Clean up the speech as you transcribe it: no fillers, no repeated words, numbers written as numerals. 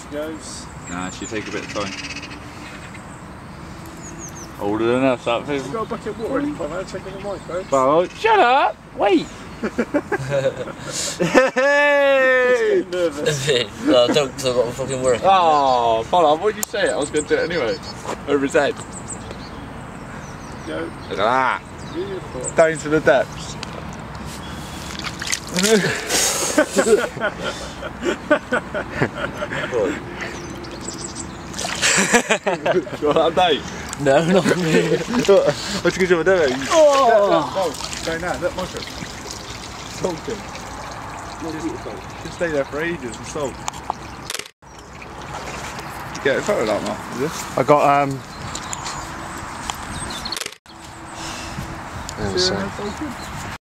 She goes. Nah, she'll take a bit of time. Older than us, that thing. I've got a bucket of water ready for me, checking the microphone. Oh, shut up! Wait! Hey! Nervous. No, don't, because I've got fucking work. Oh, follow on, what did you say? I was going to do it anyway. Over his head. Go. Look at that. Beautiful. Down to the depths. You want that date? No, not me. What's a good job of doing? Oh! No, go now, look, Michael. Salting. Just stay there for ages and salt. You get a photo of that, Mark? Is this? I got See how salted?